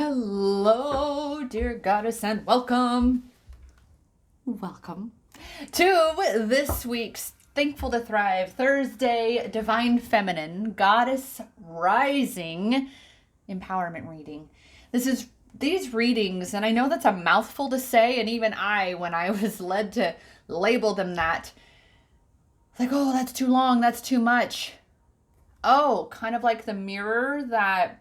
Hello, dear goddess, and welcome to this week's Thankful to Thrive Thursday Divine Feminine Goddess Rising Empowerment reading. These readings, and I know that's a mouthful to say, and even I, when I was led to label them that, like, oh, that's too long, that's too much. Oh, kind of like the mirror that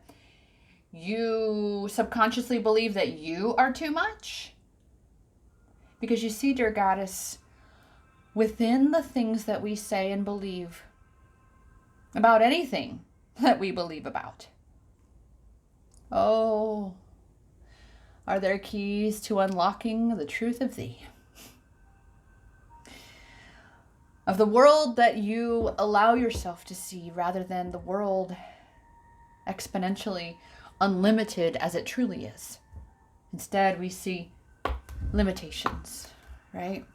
you subconsciously believe that you are too much. Because you see, dear goddess, within the things that we say and believe about anything that we believe about, oh, are there keys to unlocking the truth of thee? Of the world that you allow yourself to see rather than the world exponentially unlimited as it truly is. Instead, we see limitations, right?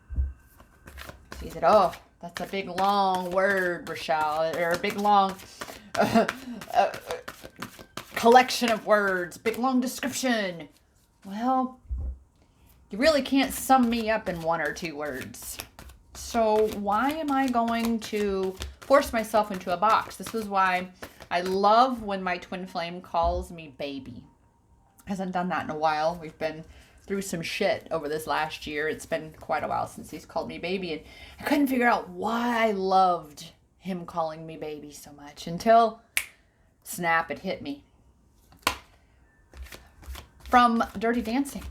See that, oh, that's a big long word, Rochelle, or a big long collection of words, big long description. Well, you really can't sum me up in one or two words. So why am I going to force myself into a box? This is why I love when my twin flame calls me baby. Hasn't done that in a while. We've been through some shit over this last year. It's been quite a while since he's called me baby, and I couldn't figure out why I loved him calling me baby so much until snap, it hit me. From Dirty Dancing,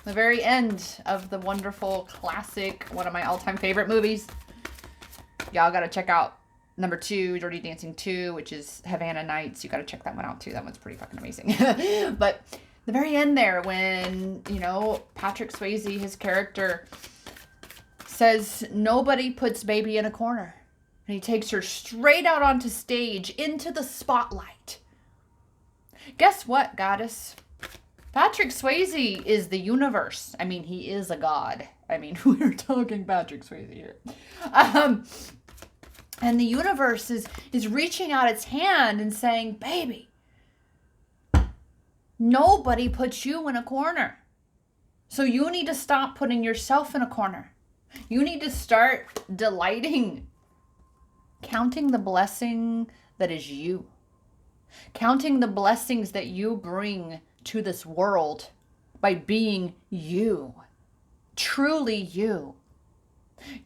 the very end of the wonderful classic, one of my all-time favorite movies. Y'all gotta check out number 2, Dirty Dancing 2, which is Havana Nights. You got to check that one out too. That one's pretty fucking amazing. But the very end there, when, Patrick Swayze, his character, says nobody puts baby in a corner. And he takes her straight out onto stage into the spotlight. Guess what, goddess? Patrick Swayze is the universe. I mean, he is a god. I mean, we're talking Patrick Swayze here. And the universe is reaching out its hand and saying, baby, nobody puts you in a corner. So you need to stop putting yourself in a corner. You need to start delighting, counting the blessing that is you. Counting the blessings that you bring to this world by being you. Truly you.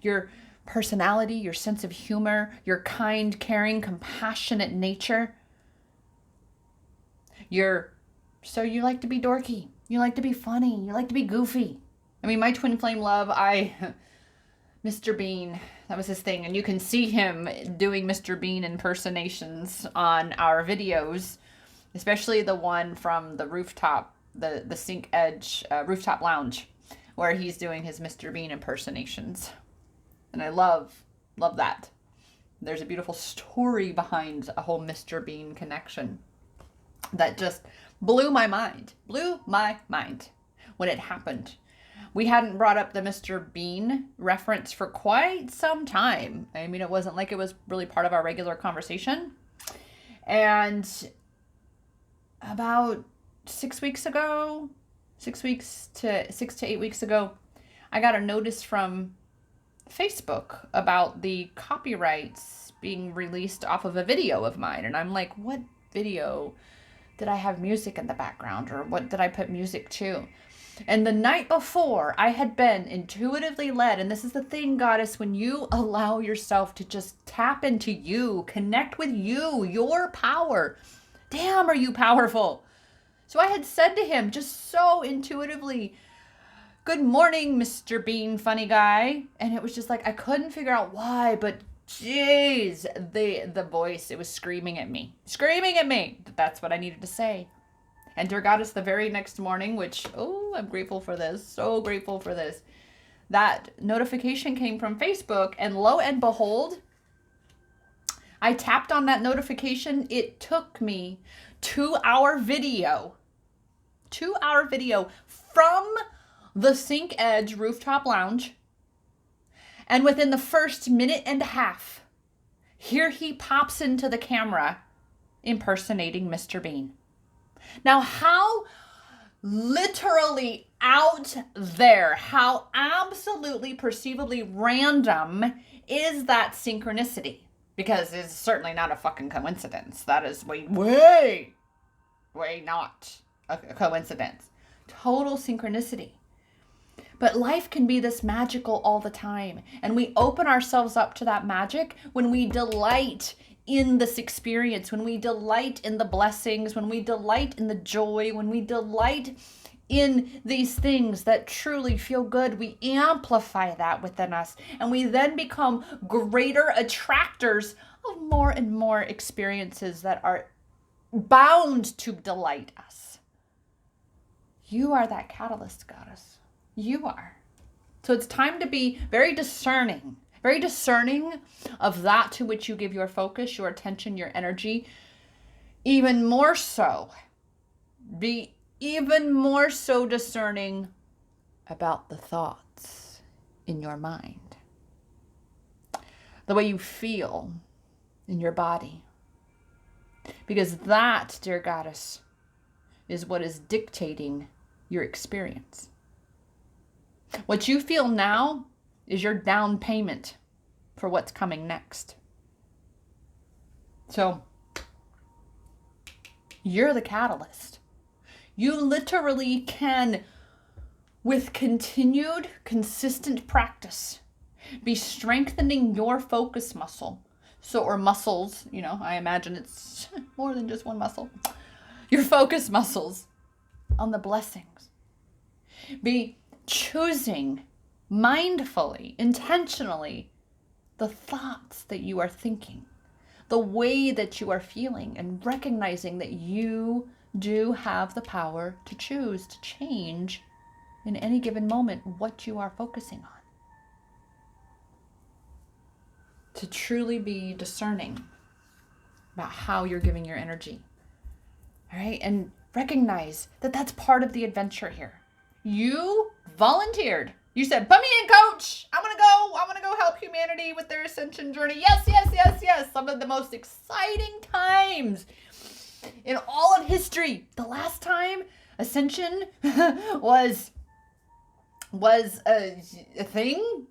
Your personality, your sense of humor, your kind, caring, compassionate nature. You like to be dorky. You like to be funny. You like to be goofy. I mean, my twin flame love, Mr. Bean, that was his thing. And you can see him doing Mr. Bean impersonations on our videos, especially the one from the rooftop, the Sink Edge rooftop lounge, where he's doing his Mr. Bean impersonations. And I love that. There's a beautiful story behind a whole Mr. Bean connection that just blew my mind when it happened. We hadn't brought up the Mr. Bean reference for quite some time. I mean, it wasn't like it was really part of our regular conversation. And about 6 to 8 weeks ago, I got a notice from Facebook about the copyrights being released off of a video of mine. And I'm like, what video? Did I have music in the background, or what did I put music to? And the night before, I had been intuitively led, and this is the thing, goddess, when you allow yourself to just tap into you, connect with you, your power. Damn, are you powerful? So I had said to him, just so intuitively, good morning, Mr. Bean, funny guy. And it was just like, I couldn't figure out why, but jeez, the voice, it was screaming at me that that's what I needed to say. And dear goddess, the very next morning, which, I'm grateful for this, so grateful for this, that notification came from Facebook, and lo and behold, I tapped on that notification. It took me 2-hour video from the Sink Edge rooftop lounge. And within the first minute and a half, here he pops into the camera impersonating Mr. Bean. Now, how literally out there. How absolutely perceivably random is that synchronicity? Because it's certainly not a fucking coincidence. That is way not a coincidence. Total synchronicity. But life can be this magical all the time. And we open ourselves up to that magic when we delight in this experience, when we delight in the blessings, when we delight in the joy, when we delight in these things that truly feel good. We amplify that within us, and we then become greater attractors of more and more experiences that are bound to delight us. You are that catalyst, goddess. You are. So it's time to be very discerning of that to which you give your focus, your attention, your energy. Even more so, be even more so discerning about the thoughts in your mind, the way you feel in your body. Because that, dear goddess, is what is dictating your experience. What you feel now is your down payment for what's coming next. So, you're the catalyst. You literally can, with continued, consistent practice, be strengthening your focus muscle. Or muscles, I imagine it's more than just one muscle. Your focus muscles on the blessings. Be choosing mindfully, intentionally, the thoughts that you are thinking, the way that you are feeling, and recognizing that you do have the power to choose to change in any given moment what you are focusing on. To truly be discerning about how you're giving your energy. All right? And recognize that that's part of the adventure here. You volunteered. You said, put me in, coach. I want to go help humanity with their ascension journey. Yes. Some of the most exciting times in all of history. The last time ascension was a thing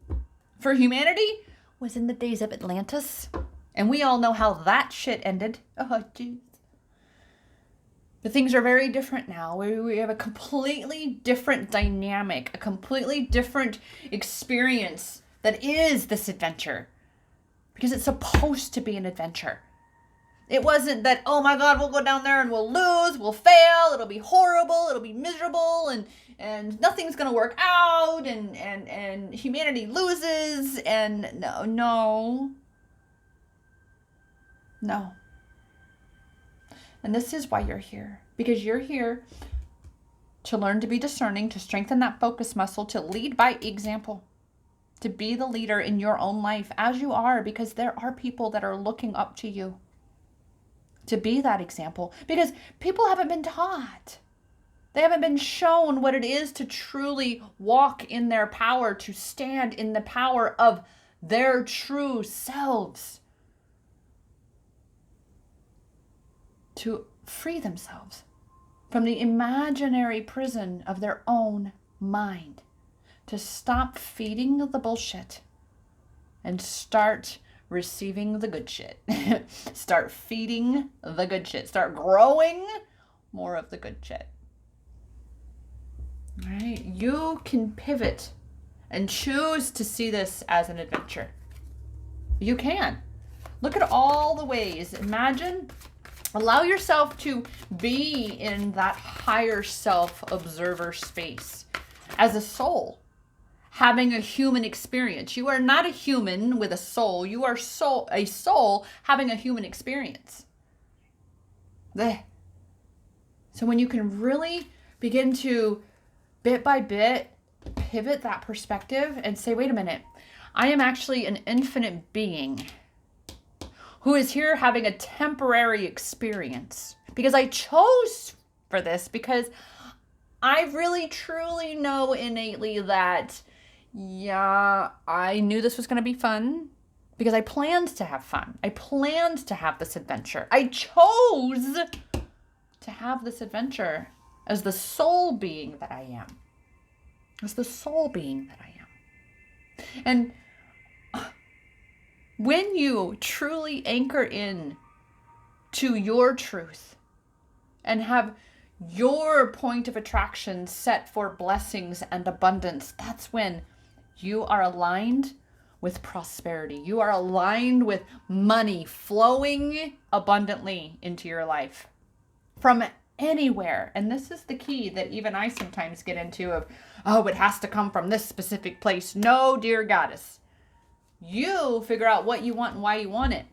for humanity was in the days of Atlantis. And we all know how that shit ended. Oh, jeez. But things are very different now. We have a completely different dynamic, a completely different experience that is this adventure. Because it's supposed to be an adventure. It wasn't that, oh my God, we'll go down there and we'll lose, we'll fail, it'll be horrible, it'll be miserable, and nothing's going to work out, and humanity loses, and no. And this is why you're here. Because you're here to learn to be discerning, to strengthen that focus muscle, to lead by example, to be the leader in your own life as you are, because there are people that are looking up to you to be that example, because people haven't been taught. They haven't been shown what it is to truly walk in their power, to stand in the power of their true selves, to free themselves from the imaginary prison of their own mind, to stop feeding the bullshit and start receiving the good shit. Start feeding the good shit. Start growing more of the good shit. All right? You can pivot and choose to see this as an adventure. You can. Look at all the ways. Imagine, allow yourself to be in that higher self observer space as a soul, having a human experience. You are not a human with a soul. You are a soul having a human experience. So when you can really begin to, bit by bit, pivot that perspective and say, wait a minute, I am actually an infinite being who is here having a temporary experience because I chose for this, because I really truly know innately that, yeah, I knew this was going to be fun because I planned to have fun. I planned to have this adventure. I chose to have this adventure. as the soul being that I am. As the soul being that I am. And when you truly anchor in to your truth and have your point of attraction set for blessings and abundance, that's when you are aligned with prosperity. You are aligned with money flowing abundantly into your life from anywhere. And this is the key that even I sometimes get into of, oh, it has to come from this specific place. No, dear goddess. You figure out what you want and why you want it.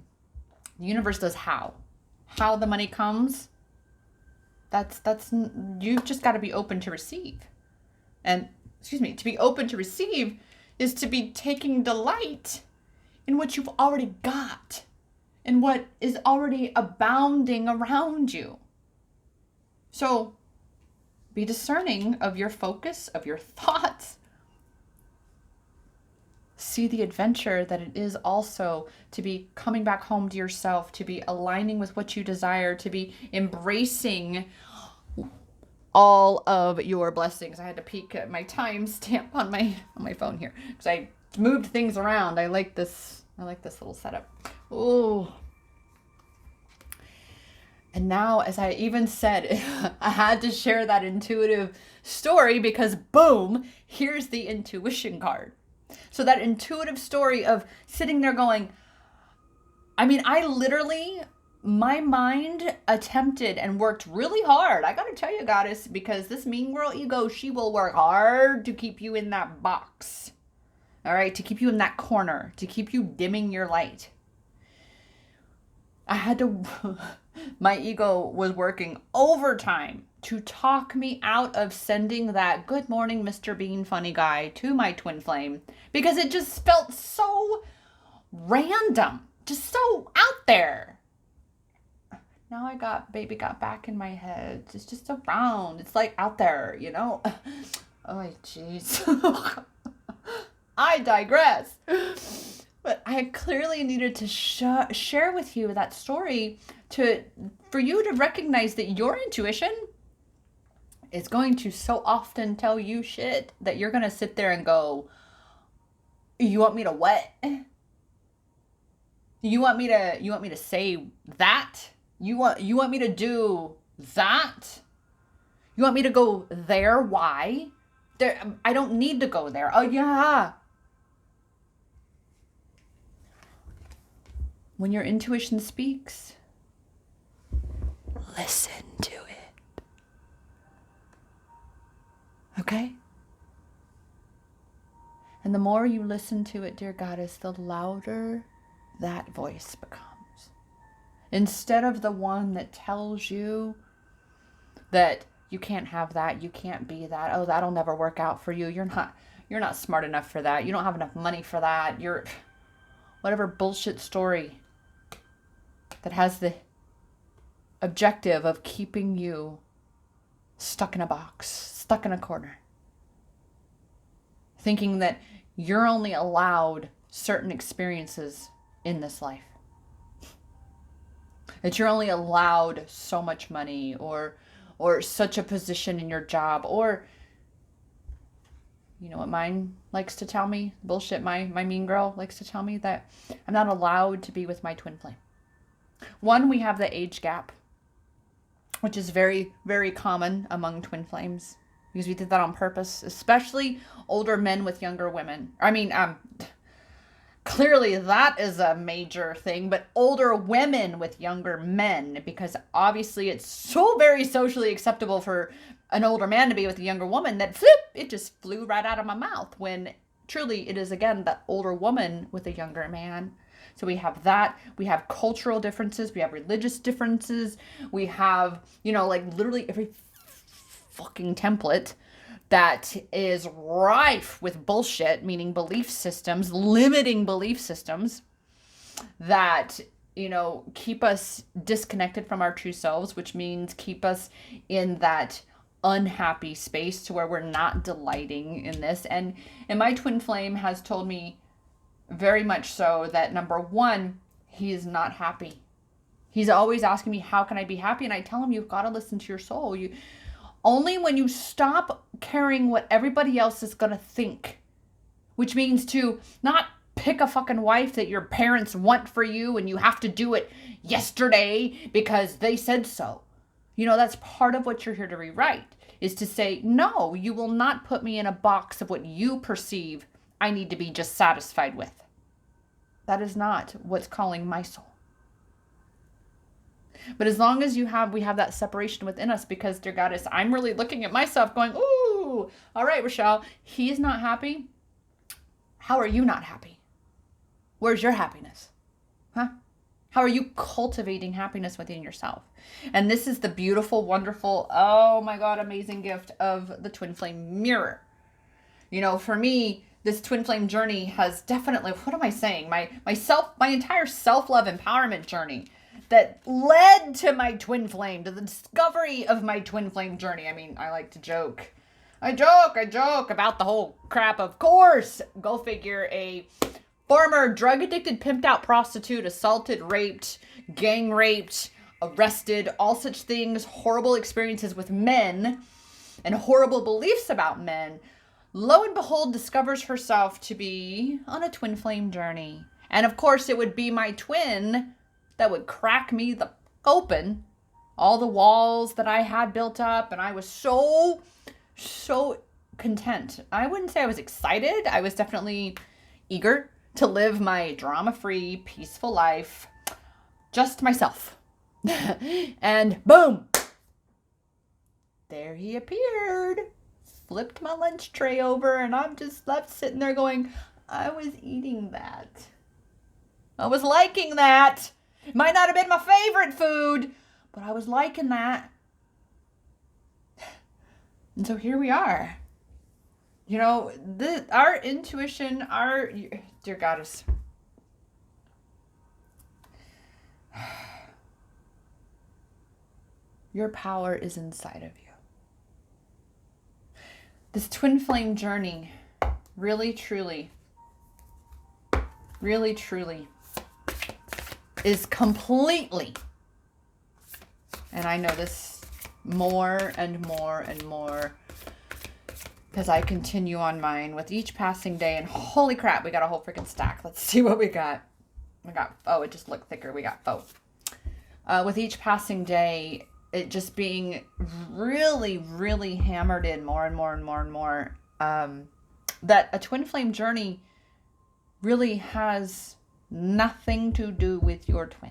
The universe does how. How the money comes, that's you've just got to be open to receive. And to be open to receive is to be taking delight in what you've already got, in what is already abounding around you. So be discerning of your focus, of your thoughts. See the adventure that it is also to be coming back home to yourself, to be aligning with what you desire, to be embracing all of your blessings. I had to peek at my timestamp on my phone here because I moved things around. I like this little setup. Oh. And now, as I even said, I had to share that intuitive story because boom, here's the intuition card. So that intuitive story of sitting there going, I literally, my mind attempted and worked really hard. I got to tell you, goddess, because this mean girl ego, she will work hard to keep you in that box. All right, to keep you in that corner, to keep you dimming your light. My ego was working overtime to talk me out of sending that good morning, Mr. Bean funny guy to my twin flame because it just felt so random, just so out there. Now baby got back in my head. It's just around. It's like out there, Oh, jeez. I digress. But I clearly needed to share with you that story for you to recognize that your intuition is going to so often tell you shit that you're going to sit there and go, you want me to what? You want me to say that? You want me to do that? You want me to go there? Why? I don't need to go there. Oh yeah. When your intuition speaks, listen to it. Okay? And the more you listen to it, dear goddess, the louder that voice becomes. Instead of the one that tells you that you can't have that, you can't be that, oh, that'll never work out for you. You're not smart enough for that. You don't have enough money for that. You're whatever bullshit story that has the objective of keeping you stuck in a box, stuck in a corner. Thinking that you're only allowed certain experiences in this life. That you're only allowed so much money or such a position in your job, or you know what mine likes to tell me? Bullshit, my mean girl likes to tell me that I'm not allowed to be with my twin flame. One, we have the age gap, which is very, very common among twin flames because we did that on purpose, especially older men with younger women. Clearly that is a major thing, but older women with younger men, because obviously it's so very socially acceptable for an older man to be with a younger woman that it just flew right out of my mouth when truly it is, again, that older woman with a younger man. So we have that, we have cultural differences, we have religious differences, we have, literally every fucking template that is rife with bullshit, meaning belief systems, limiting belief systems that, keep us disconnected from our true selves, which means keep us in that unhappy space to where we're not delighting in this. And my twin flame has told me very much so that number one, he is not happy. He's always asking me, how can I be happy? And I tell him, you've got to listen to your soul. Only when you stop caring what everybody else is going to think, which means to not pick a fucking wife that your parents want for you and you have to do it yesterday because they said so. That's part of what you're here to rewrite, is to say, no, you will not put me in a box of what you perceive I need to be just satisfied with. That is not what's calling my soul. But as long as we have that separation within us, because, dear Goddess, I'm really looking at myself going, ooh, all right, Rochelle, he's not happy. How are you not happy? Where's your happiness? Huh? How are you cultivating happiness within yourself? And this is the beautiful, wonderful, oh my God, amazing gift of the twin flame mirror. For me, this twin flame journey has definitely, what am I saying? My entire self-love empowerment journey that led to my twin flame, to the discovery of my twin flame journey. I mean, I like to joke. I joke about the whole crap. Of course, go figure, a former drug-addicted, pimped-out prostitute, assaulted, raped, gang raped, arrested, all such things, horrible experiences with men, and horrible beliefs about men, lo and behold, discovers herself to be on a twin flame journey. And of course, it would be my twin that would crack me the open, all the walls that I had built up, and I was so content. I wouldn't say I was excited. I was definitely eager to live my drama-free, peaceful life, just myself. And boom, there he appeared, flipped my lunch tray over, and I'm just left sitting there going, I was eating that. I was liking that. It might not have been my favorite food, but I was liking that. And so here we are. Our intuition, dear Goddess. Your power is inside of you. This twin flame journey really, truly is completely, and I know this more and more and more as I continue on mine with each passing day, and holy crap, we got a whole freaking stack. Let's see what we got. It just looked thicker. We got faux. With each passing day, it just being really, really hammered in more and more and more and more, that a twin flame journey really has nothing to do with your twin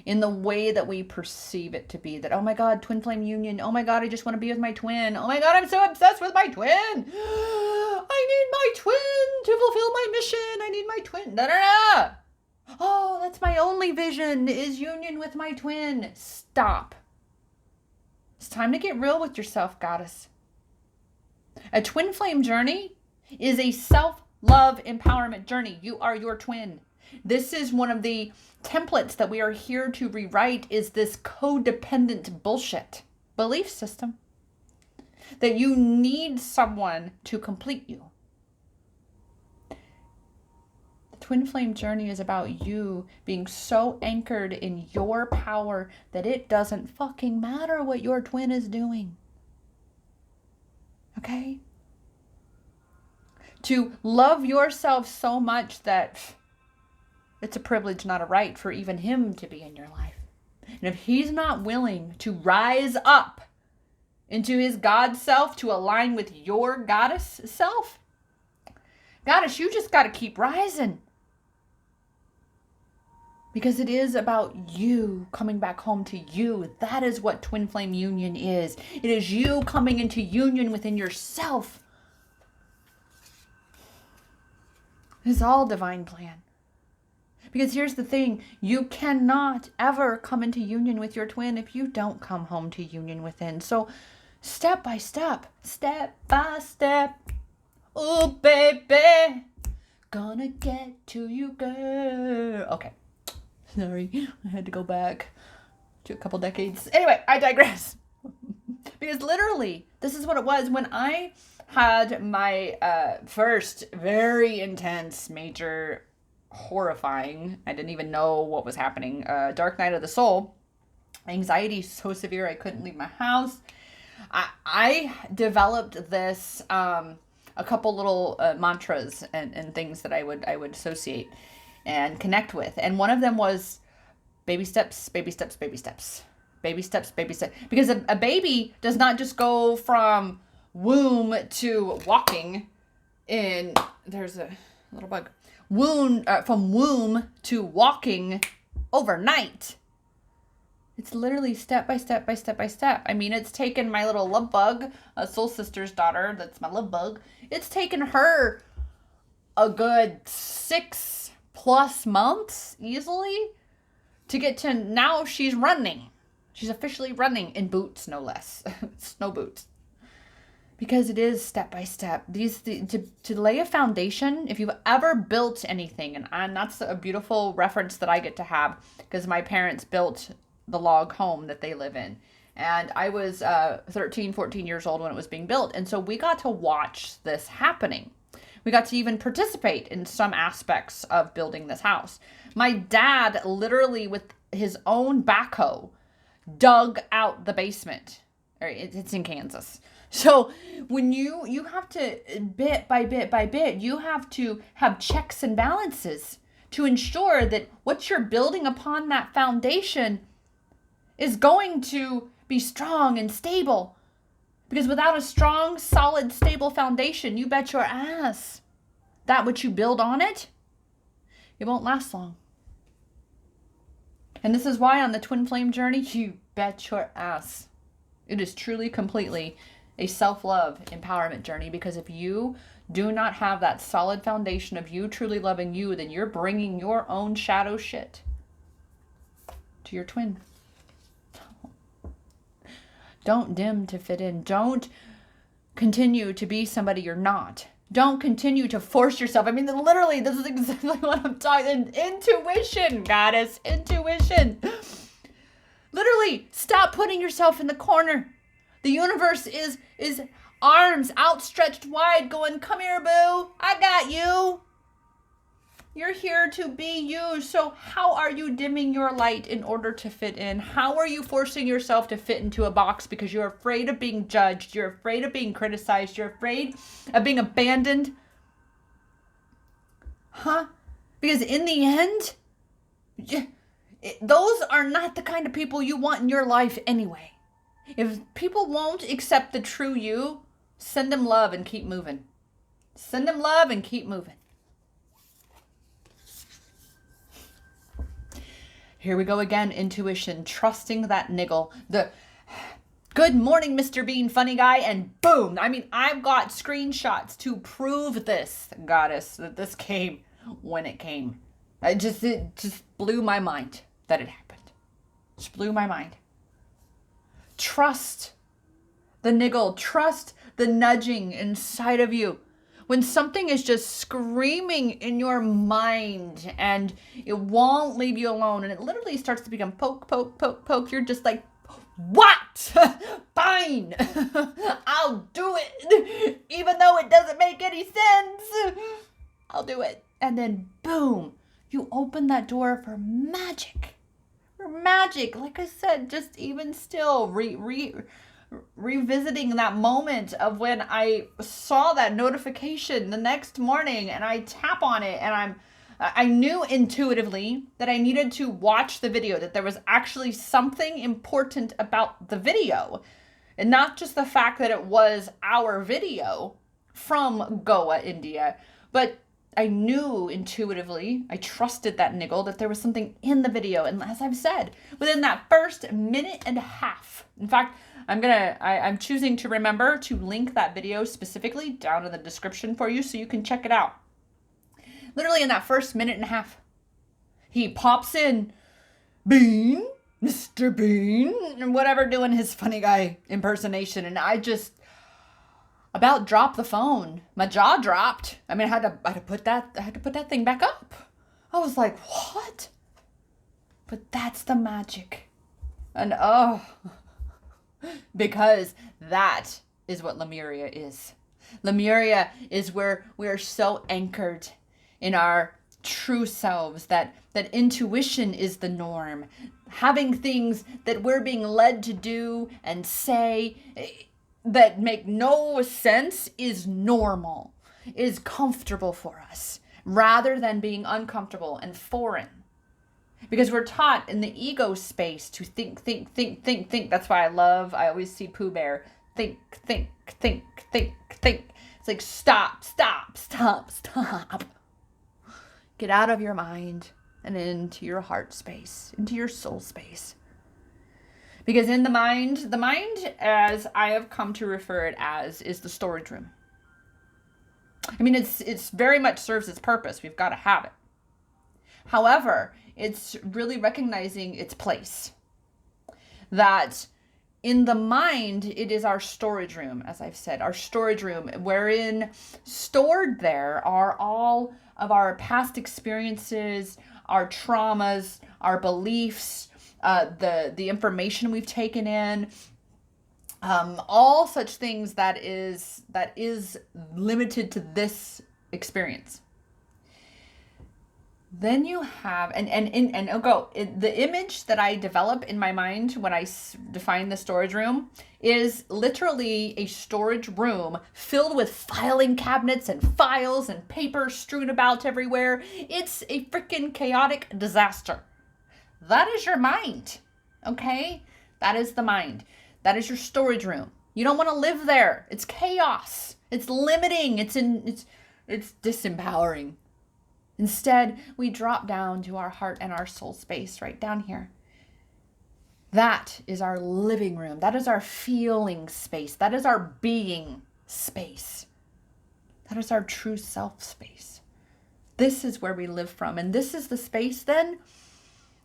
in the way that we perceive it to be. That, oh my God, twin flame union. Oh my God, I just want to be with my twin. Oh my God, I'm so obsessed with my twin. I need my twin to fulfill my mission. I need my twin. Da-da-da. Oh, that's my only vision, is union with my twin. Stop. It's time to get real with yourself, Goddess. A twin flame journey is a self-love empowerment journey. You are your twin. This is one of the templates that we are here to rewrite, is this codependent bullshit belief system that you need someone to complete you. The twin flame journey is about you being so anchored in your power that it doesn't fucking matter what your twin is doing. Okay? To love yourself so much that it's a privilege, not a right, for even him to be in your life. And if he's not willing to rise up into his God self to align with your goddess self, Goddess, you just got to keep rising. Because it is about you coming back home to you. That is what twin flame union is. It is you coming into union within yourself. It's all divine plan. Because here's the thing, you cannot ever come into union with your twin if you don't come home to union within. So step by step, oh baby, gonna get to you, girl. Okay, sorry, I had to go back to a couple decades. Anyway, I digress. Because literally, this is what it was when I had my first very intense, major, horrifying, I didn't even know what was happening, dark night of the soul. Anxiety so severe I couldn't leave my house. I developed this, a couple little mantras and things that I would associate and connect with. And one of them was baby steps, baby steps, baby steps, baby steps, baby steps. Because a baby does not just go from womb to walking in, there's a little bug, from womb to walking overnight. It's literally step by step by step by step. I mean, it's taken my little love bug, a soul sister's daughter, that's my love bug. It's taken her a good 6+ months easily to get to now she's running. She's officially running in boots, no less. Snow boots. Because it is step by step. To lay a foundation, if you've ever built anything, and that's a beautiful reference that I get to have, because my parents built the log home that they live in. And I was 13, 14 years old when it was being built. And so we got to watch this happening. We got to even participate in some aspects of building this house. My dad literally with his own backhoe dug out the basement. It's in Kansas. So when you have to, bit by bit by bit, you have to have checks and balances to ensure that what you're building upon that foundation is going to be strong and stable. Because without a strong, solid, stable foundation, you bet your ass that which you build on it, it won't last long. And this is why on the twin flame journey, you bet your ass. It is truly, completely a self-love empowerment journey, because if you do not have that solid foundation of you truly loving you, then you're bringing your own shadow shit to your twin. Don't dim to fit in. Don't continue to be somebody you're not. Don't continue to force yourself. I mean, literally, this is exactly what I'm talking. Intuition, goddess, intuition. Literally, stop putting yourself in the corner. The universe is arms outstretched wide going, come here, boo. I got you. You're here to be you. So how are you dimming your light in order to fit in? How are you forcing yourself to fit into a box because you're afraid of being judged? You're afraid of being criticized. You're afraid of being abandoned. Huh? Because in the end, those are not the kind of people you want in your life anyway. If people won't accept the true you, send them love and keep moving. Send them love and keep moving. Here we go again, intuition, trusting that niggle. The good morning, Mr. Bean funny guy, and boom. I mean, I've got screenshots to prove this, goddess, that this came when it came. It just blew my mind that it happened. Just blew my mind. Trust the niggle, trust the nudging inside of you. When something is just screaming in your mind and it won't leave you alone and it literally starts to become poke, poke, poke, poke, you're just like, what? Fine. I'll do it. Even though it doesn't make any sense, I'll do it. And then boom, you open that door for magic. For magic. Like I said, just even still revisiting that moment of when I saw that notification the next morning and I tap on it and I knew intuitively that I needed to watch the video, that there was actually something important about the video and not just the fact that it was our video from Goa, India, but I knew intuitively, I trusted that niggle, that there was something in the video. And as I've said, within that first minute and a half, in fact, I'm choosing to remember to link that video specifically down in the description for you so you can check it out. Literally in that first minute and a half, he pops in, Bean, Mr. Bean, and whatever, doing his funny guy impersonation. And I just about dropped the phone. My jaw dropped. I mean, I had to put that thing back up. I was like, what? But that's the magic. And because that is what Lemuria is. Lemuria is where we are so anchored in our true selves that intuition is the norm. Having things that we're being led to do and say that make no sense is normal, is comfortable for us, rather than being uncomfortable and foreign. Because we're taught in the ego space to think, think, think, think, think. That's why I always see Pooh Bear. Think, think, think, think, think. It's like, stop, stop, stop, stop. Get out of your mind and into your heart space, into your soul space. Because in the mind, as I have come to refer it as, is the storage room. I mean, it's very much serves its purpose. We've got to have it. However, it's really recognizing its place. That in the mind, it is our storage room, as I've said, our storage room, wherein stored there are all of our past experiences, our traumas, our beliefs, the information we've taken in, all such things that is limited to this experience. Then you have, the image that I develop in my mind when I define the storage room is literally a storage room filled with filing cabinets and files and paper strewn about everywhere. It's a freaking chaotic disaster. That is your mind, okay? That is the mind. That is your storage room. You don't want to live there. It's chaos. It's limiting. It's disempowering. Instead, we drop down to our heart and our soul space right down here. That is our living room. That is our feeling space. That is our being space. That is our true self space. This is where we live from. And this is the space then,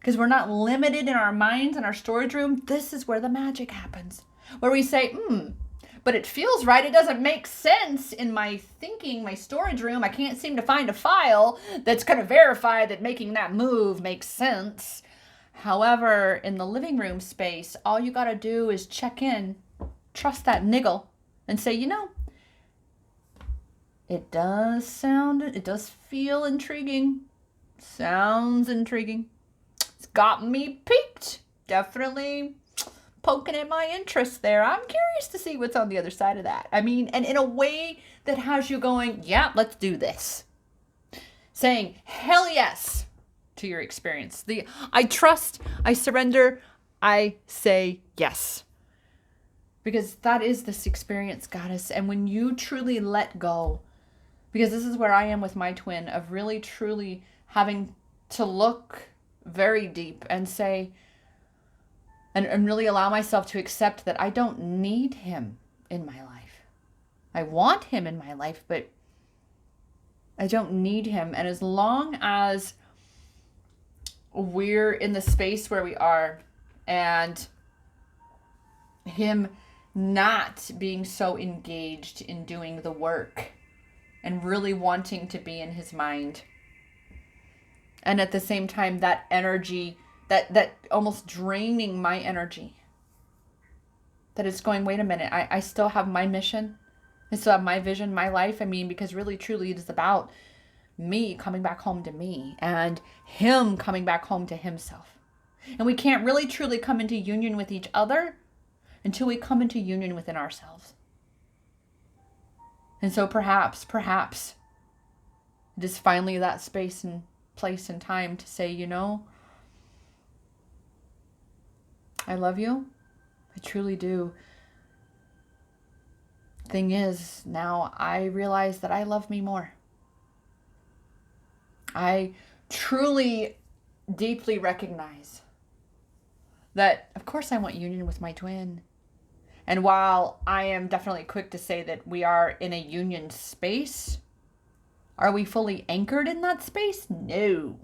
because we're not limited in our minds and our storage room, this is where the magic happens. Where we say, but it feels right. It doesn't make sense in my thinking, my storage room. I can't seem to find a file that's going to verify that making that move makes sense. However, in the living room space, all you got to do is check in, trust that niggle, and say, it does feel intriguing. Sounds intriguing. It's got me piqued. Definitely poking at my interest there. I'm curious to see what's on the other side of that. I mean, and in a way that has you going, yeah, let's do this. Saying, hell yes to your experience. I trust, I surrender, I say yes. Because that is this experience, goddess. And when you truly let go, because this is where I am with my twin, of really, truly having to look very deep and say, and really allow myself to accept that I don't need him in my life. I want him in my life, but I don't need him. And as long as we're in the space where we are, and him not being so engaged in doing the work and really wanting to be in his mind, and at the same time that energy, that almost draining my energy, that it's going, wait a minute, I still have my mission, I still have my vision, my life. I mean, because really truly it is about me coming back home to me and him coming back home to himself. And we can't really truly come into union with each other until we come into union within ourselves. And so perhaps it is finally that space and place and time to say, I love you. I truly do. Thing is, now I realize that I love me more. I truly, deeply recognize that, of course, I want union with my twin. And while I am definitely quick to say that we are in a union space, are we fully anchored in that space? No.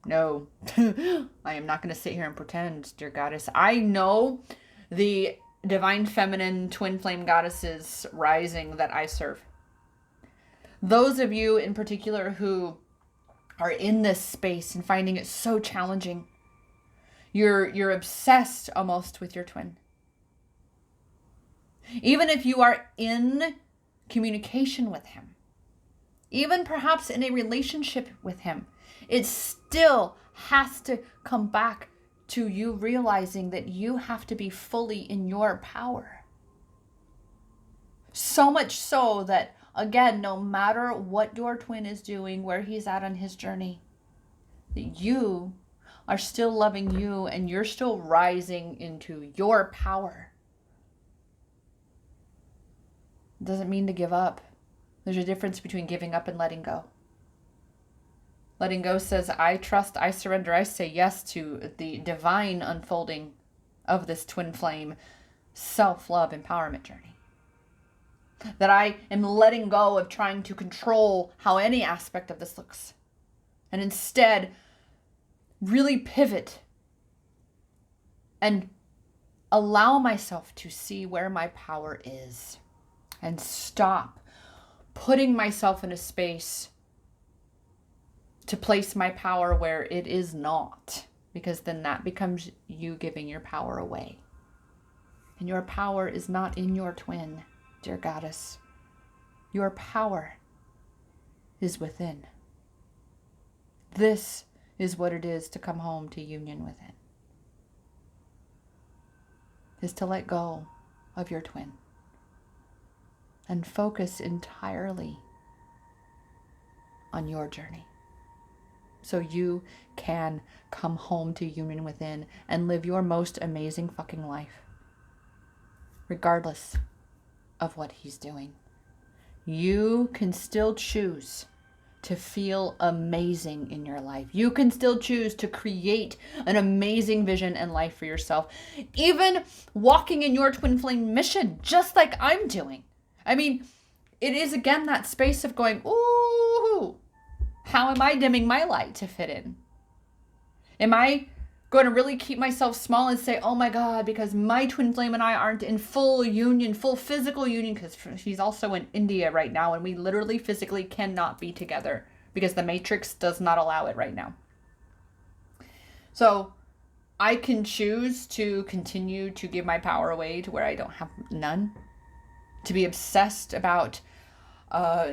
I am not going to sit here and pretend, dear goddess. I know the divine feminine twin flame goddesses rising that I serve. Those of you in particular who are in this space and finding it so challenging, you're obsessed almost with your twin. Even if you are in communication with him, even perhaps in a relationship with him, it still has to come back to you realizing that you have to be fully in your power. So much so that, again, no matter what your twin is doing, where he's at on his journey, that you are still loving you and you're still rising into your power. It doesn't mean to give up. There's a difference between giving up and letting go. Letting go says, I trust, I surrender, I say yes to the divine unfolding of this twin flame self-love empowerment journey. That I am letting go of trying to control how any aspect of this looks. And instead, really pivot and allow myself to see where my power is. And stop putting myself in a space to place my power where it is not. Because then that becomes you giving your power away. And your power is not in your twin, dear goddess. Your power is within. This is what it is to come home to union within. Is to let go of your twin and focus entirely on your journey. So you can come home to union within and live your most amazing fucking life. Regardless of what he's doing. You can still choose to feel amazing in your life. You can still choose to create an amazing vision and life for yourself. Even walking in your twin flame mission, just like I'm doing. I mean, it is again that space of going, ooh, how am I dimming my light to fit in? Am I going to really keep myself small and say, oh my God, because my twin flame and I aren't in full union, full physical union, because she's also in India right now, and we literally physically cannot be together because the matrix does not allow it right now. So I can choose to continue to give my power away to where I don't have none, to be obsessed about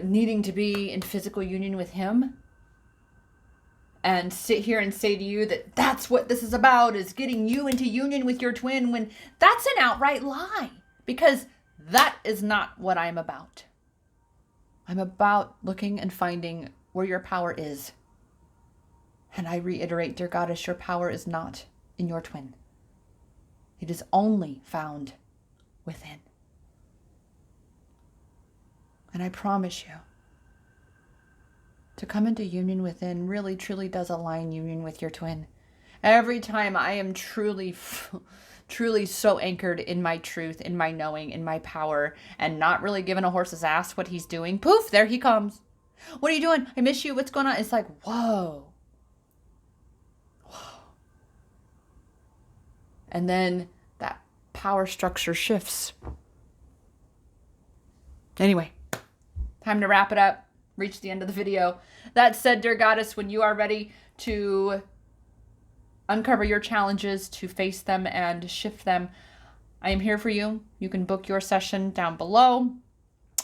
needing to be in physical union with him, and sit here and say to you that that's what this is about, is getting you into union with your twin, when that's an outright lie, because that is not what I'm about. I'm about looking and finding where your power is. And I reiterate, dear goddess, your power is not in your twin. It is only found within. And I promise you, to come into union within really truly does align union with your twin. Every time I am truly so anchored in my truth, in my knowing, in my power, and not really giving a horse's ass what he's doing, poof, there he comes. What are you doing? I miss you. What's going on? It's like, whoa. And then that power structure shifts. Anyway, time to wrap it up. Reach the end of the video. That said, dear goddess, when you are ready to uncover your challenges, to face them and shift them, I am here for you. You can book your session down below.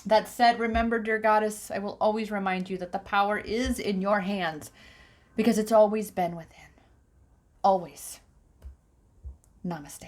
That said, remember, dear goddess, I will always remind you that the power is in your hands because it's always been within. Always. Namaste.